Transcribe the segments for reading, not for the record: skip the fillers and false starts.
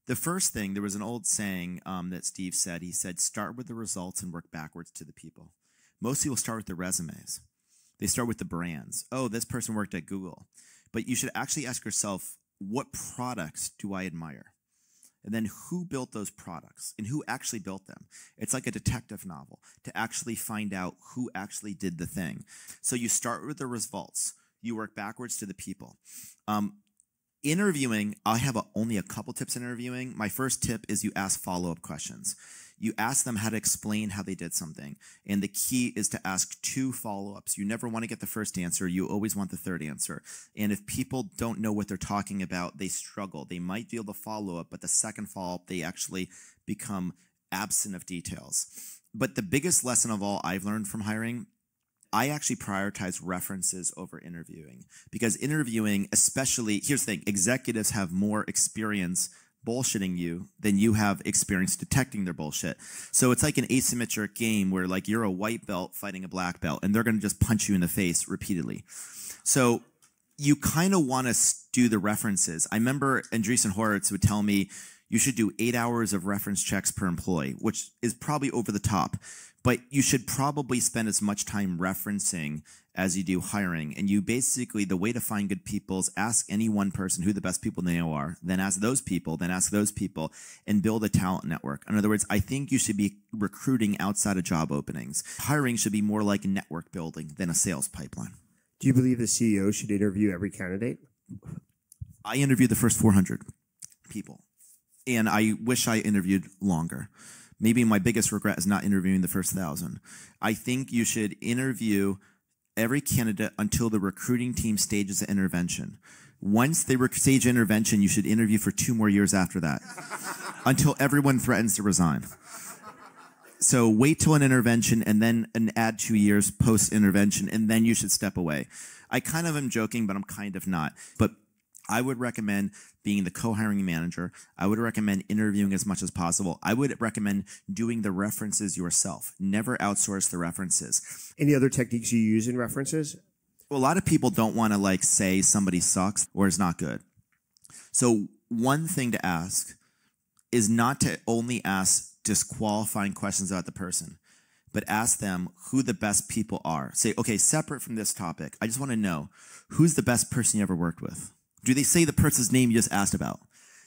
The first thing, there was an old saying that Steve said. He said, start with the results and work backwards to the people. Most people start with the resumes. They start with the brands. Oh, this person worked at Google. But you should actually ask yourself, what products do I admire? And then who built those products and who actually built them? It's like a detective novel to actually find out who actually did the thing. So you start with the results. You work backwards to the people. Interviewing, I have only a couple tips in interviewing. My first tip is you ask follow-up questions. You ask them how to explain how they did something. And the key is to ask 2 follow-ups. You never want to get the first answer. You always want the third answer. And if people don't know what they're talking about, they struggle. They might be able to follow up, but the second follow-up, they actually become absent of details. But the biggest lesson of all I've learned from hiring, I actually prioritize references over interviewing. Because interviewing, especially, here's the thing, executives have more experience bullshitting you than you have experience detecting their bullshit. So it's like an asymmetric game where like you're a white belt fighting a black belt and they're going to just punch you in the face repeatedly. So you kind of want to do the references. I remember Andreessen Horowitz would tell me you should do 8 hours of reference checks per employee, which is probably over the top. But you should probably spend as much time referencing as you do hiring. And you basically, the way to find good people is ask any one person who the best people they know are, then ask those people, and build a talent network. In other words, I think you should be recruiting outside of job openings. Hiring should be more like network building than a sales pipeline. Do you believe the CEO should interview every candidate? I interviewed the first 400 people, and I wish I interviewed longer. Maybe my biggest regret is not interviewing the first 1,000. I think you should interview every candidate until the recruiting team stages an intervention. Once they stage intervention, you should interview for 2 more years after that, until everyone threatens to resign. So wait till an intervention and then add 2 years post-intervention, and then you should step away. I kind of am joking, but I'm kind of not. But I would recommend being the co-hiring manager. I would recommend interviewing as much as possible. I would recommend doing the references yourself. Never outsource the references. Any other techniques you use in references? Well, a lot of people don't want to like say somebody sucks or is not good. So one thing to ask is not to only ask disqualifying questions about the person, but ask them who the best people are. Say, okay, separate from this topic, I just want to know who's the best person you ever worked with. Do they say the person's name you just asked about?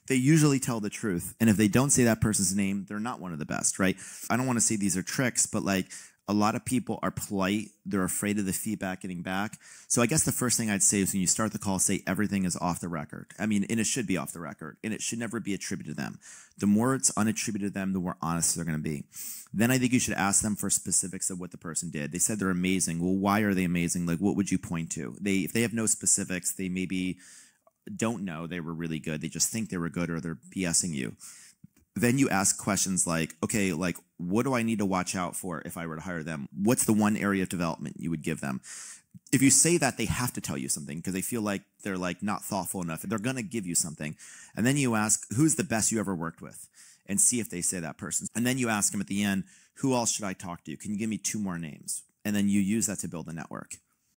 They usually tell the truth. And if they don't say that person's name, they're not one of the best, right? I don't want to say these are tricks, but like a lot of people are polite. They're afraid of the feedback getting back. So I guess the first thing I'd say is when you start the call, say everything is off the record. I mean, and it should be off the record, and it should never be attributed to them. The more it's unattributed to them, the more honest they're going to be. Then I think you should ask them for specifics of what the person did. They said they're amazing. Well, why are they amazing? Like, what would you point to? If they have no specifics, they maybe don't know they were really good. They just think they were good, or they're BSing you. Then you ask questions like, okay, like, what do I need to watch out for if I were to hire them? What's the one area of development you would give them? If you say that, they have to tell you something because they feel like they're like not thoughtful enough. They're going to give you something. And then you ask, who's the best you ever worked with? And see if they say that person. And then you ask them at the end, who else should I talk to? Can you give me 2 more names? And then you use that to build a network.